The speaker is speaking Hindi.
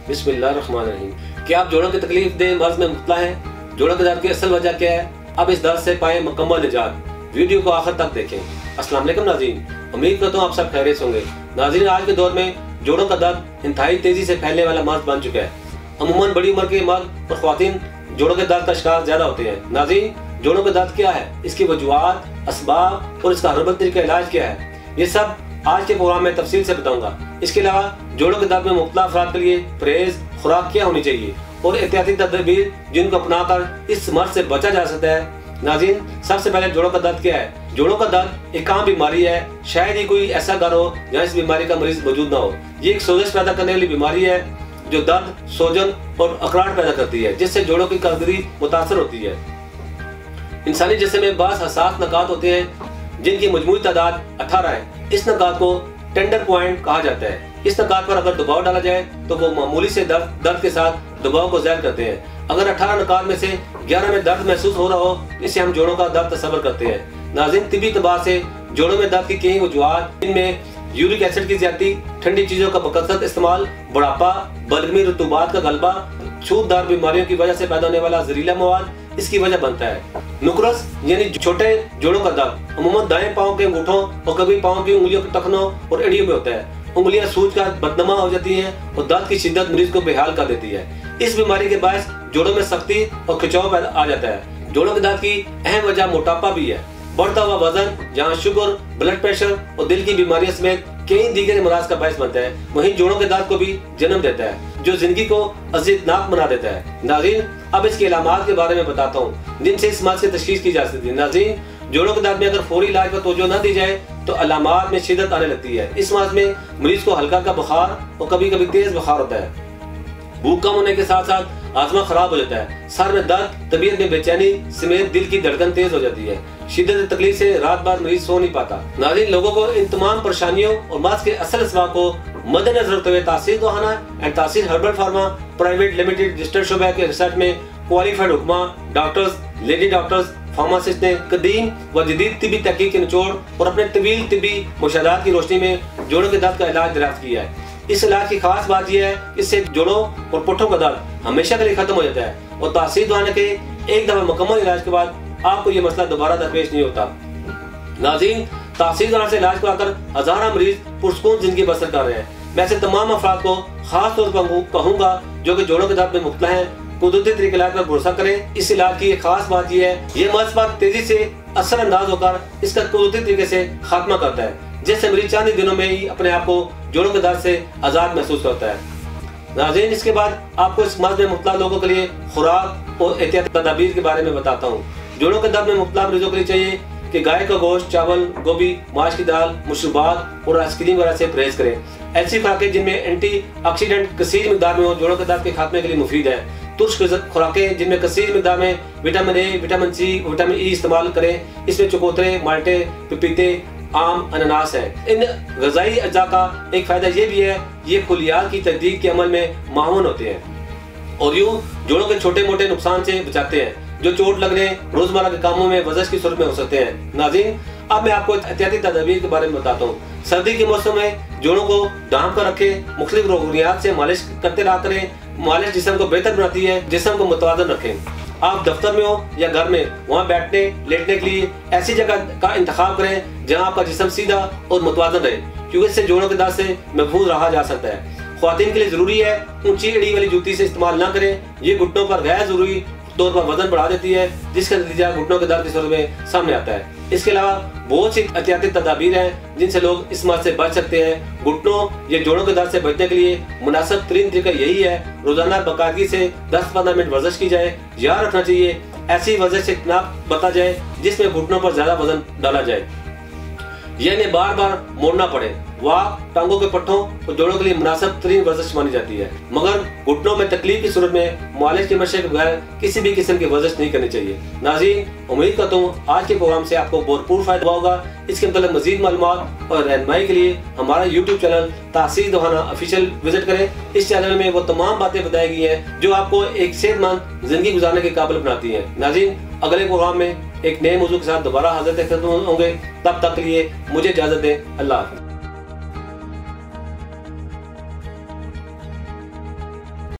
बिस्मिल्लाहिर्रहमानिर्रहीम। क्या आप जोड़ों की तकलीफ दे मर्ज में मुब्तला हैं? जोड़ों के दर्द की असल वजह क्या है? अब इस दर्द से पाए मुकम्मल निजात। वीडियो को आखिर तक देखें। अस्सलाम वालेकुम नाज़रीन, उम्मीद करता हूँ आप सब खैरियत होंगे। नाज़रीन, आज के दौर में जोड़ों का दर्द इंतहाई तेजी से फैलने वाला मर्ज बन चुका है। अमूमन बड़ी उम्र के मर्द और ख्वातीन जोड़ों के दर्द का शिकार ज्यादा होते हैं। नाज़रीन, जोड़ों का दर्द क्या है, इसकी वजूहात, असबाब और इसका हर्बल तरीका इलाज क्या है, ये सब आज के प्रोग्राम में तफसील से बताऊंगा। इसके अलावा जोड़ों के दर्द में मुब्तला अफराद के लिए परहेज खुराक क्या होनी चाहिए और एहतियाती तदबीर जिनको अपनाकर इस मर्ज से बचा जा सकता है। नाज़रीन, सबसे पहले जोड़ों का दर्द क्या है? जोड़ों का दर्द एक आम बीमारी है। शायद ही कोई ऐसा घर हो जहाँ इस बीमारी का मरीज मौजूद ना हो। ये एक सोजिश पैदा करने वाली बीमारी है जो दर्द, सोजन और अकड़ाहट पैदा करती है, जिससे जोड़ों की कारकर्दगी मुतासर होती है। इंसानी जिस्म में बास हसास नकात होते हैं जिनकी मजमूई तादाद 18 है। इस नकात को टेंडर पॉइंट कहा जाता है। इस नकात पर अगर दबाव डाला जाए तो वो मामूली से दर्द के साथ दबाव को ज़ाहिर करते हैं। अगर 18 नकात में से 11 में दर्द महसूस हो रहा हो, इसे हम जोड़ों का दर्द तस्वर करते हैं। नाज़रीन, तिबी तबाह से जोड़ों में दर्द की कई वजूहात, इनमें यूरिक एसिड की ज्यादती, ठंडी चीजों का बकसरत इस्तेमाल, बुढ़ापा, बलगमी, रतूबात का गलबा, छूतदार बीमारियों की वजह से पैदा होने वाला जहरीला मवाद इसकी वजह बनता है। नुकरस यानी छोटे जोड़ों का दर्द अमूमन दाएं पांव के अंगूठों और कभी पांव की उंगलियों के टखनों और एड़ियों में होता है। उंगलियां सूजकर बदनमा हो जाती हैं और दर्द की शिद्दत मरीज को बेहाल कर देती है। इस बीमारी के बायस जोड़ों में सख्ती और खिंचाव आ जाता है। जोड़ों के दर्द की अहम वजह मोटापा भी है। बढ़ता हुआ वजन जहाँ शुगर, ब्लड प्रेशर और दिल की बीमारियों समेत कई दीगर अमराज का बायस बनता है, वहीं जोड़ों के दर्द को भी जन्म देता है जो जिंदगी को अज़ियतनाक बना देता है। नाज़रीन, अब इसके अलामात के बारे में बताता हूँ जिनसे इस मर्ज की तशखीस की जा सकती है। नाज़रीन, जोड़ों के दर्द में अगर फौरी इलाज पर तवज्जो न दी जाए तो अलामात में शिद्दत आने लगती है। इस मर्ज में मरीज को हल्का का बुखार और कभी कभी तेज बुखार होता है। भूख कम होने के साथ साथ आजमा खराब हो जाता है। सर में दर्द, तबीयत में बेचैनी समेत दिल की धड़कन तेज हो जाती है। शिद्दत तकलीफ से रात भर मरीज सो नहीं पाता। नाज़रीन, लोगों को इन तमाम परेशानियों और मर्ज के असल असबाब को मद्देनजर रखते हुए Taseer Dohana and Taseer herbal pharma private limited registered शुबे के रिसर्च में क्वालिफाइड हुक्मा, डॉक्टर्स, लेडी डॉक्टर्स, फार्मासिस्ट ने कदीम व जदीद तिबी तहकीक के निचोड़ और अपने तवील तिबी मुशाहदात की रोशनी में जोड़ों के दर्द का इलाज दरियाफ्त किया है। इस इलाज की खास बात यह है कि इससे जोड़ों और पुट्ठों का दर्द हमेशा के लिए खत्म हो जाता है और तासीर दोहाने के एक दफा मुकम्मल इलाज के बाद आपको ये मसला दोबारा दरपेश नहीं होता। नाज़रीन, तासीर दोहाने से इलाज कराकर हजारों मरीज पुरसुकून जिंदगी बसर कर रहे हैं। मैं ऐसे तमाम अफराद को खास तौर पर कहूँगा जो कि जोड़ों के दर्द में मुब्तला हैं, कुदरती तरीके इलाज पर भरोसा करें। इस इलाज की एक खास बात यह है, ये मर्ज पर तेजी से असर अंदाज होकर इसका कुदरती तरीके से खात्मा करता है, जिससे मरीज चंद दिनों में ही अपने आप को जोड़ों के दर्द से आजाद महसूस करता है। नाज़रीन, इसके बाद आपको इस मर्ज में मुब्तला लोगों के लिए खुराक और एहतियाती तदाबीर के बारे में बताता हूँ। जोड़ों के दर्द में मुब्तला मरीजों के लिए चाहिए कि गाय का गोश्त, चावल, गोभी, माश की दाल, मशरूबात और आइसक्रीम वगैरह से परहेज करें। ऐसी खुराकें जिनमें एंटी ऑक्सीडेंट कसीर मिकदार में हो जोड़ों के दर्द के खात्मे के लिए मुफीद है। तुर्श खुराकें जिनमें कसीर मिकदार में vitamin A, vitamin C, vitamin E इस्तेमाल करें। इसमें चकोतरे, माल्टे, पपीते, आम, अनानास है। इन गजाई अज्जा का एक फायदा ये भी है, ये खुलियात की तजदीद के अमल में मामून होते हैं और यूं जोड़ों के छोटे मोटे नुकसान से बचाते हैं जो चोट लगने, रोजमर्रा के कामों में वजश की सूरत में हो सकते हैं। नाज़रीन, अब मैं आपको एहतियाती तदबीर के बारे में बताता हूँ। सर्दी के मौसम में जोड़ों को ढांप कर रखें, मुख्तलिफ रोगनियात से मालिश करते रहा करें। मालिश जिस्म को बेहतर बनाती है, जिस्म को मुतवाज़न रखें। आप दफ्तर में हो या घर में, वहाँ बैठने लेटने के लिए ऐसी जगह का इंतखाब करें जहाँ आपका जिस्म सीधा और मुतवाज़न रहे, क्योंकि इससे जोड़ों के दर्द से महफूज रहा जा सकता है। ख्वातीन के लिए जरूरी है ऊंची एड़ी वाली जूती से इस्तेमाल न करें। ये घुटनों पर गैर जरूरी तौर पर वजन बढ़ा देती है, जिसका नतीजा घुटनों के दर्द की सूरत में सामने आता है। इसके अलावा बहुत सी एहतियाती तदाबीर हैं जिनसे लोग इस मर्ज से बच सकते हैं। घुटनों या जोड़ों के दर्द से बचने के लिए मुनासिब तरीन तरीका यही है, रोजाना बाकायदगी से 10-15 मिनट वर्जिश की जाए। याद रखना चाहिए ऐसी वर्जिश से ना बता जाए जिसमें घुटनों पर ज्यादा वजन डाला जाए, यानी बार बार मोड़ना पड़े। वाक टांगों के पट्टों और जोड़ों के लिए मुनासिब तरीन वर्जिश मानी जाती है, मगर घुटनों में तकलीफ की सूरत में मालिश के मशक के बगैर किसी भी किस्म की वर्जिश नहीं करनी चाहिए। नाज़रीन, उम्मीद करता हूँ आज के प्रोग्राम से आपको भरपूर फायदा होगा। इसके मतलब मजीद मालूमात और रहनुमाई के लिए हमारा यूट्यूब चैनल तासीर दोहाना ऑफिशियल विजिट करें। इस चैनल में वो तमाम बातें बताई गई हैं जो आपको एक सेहतमंद जिंदगी गुजारने के काबिल बनाती हैं। नाज़रीन, अगले प्रोग्राम में एक नए मौजूद के साथ दोबारा हाजिर होंगे। तब तक के लिए मुझे इजाजत दें। अल्लाह हाफ़िज़।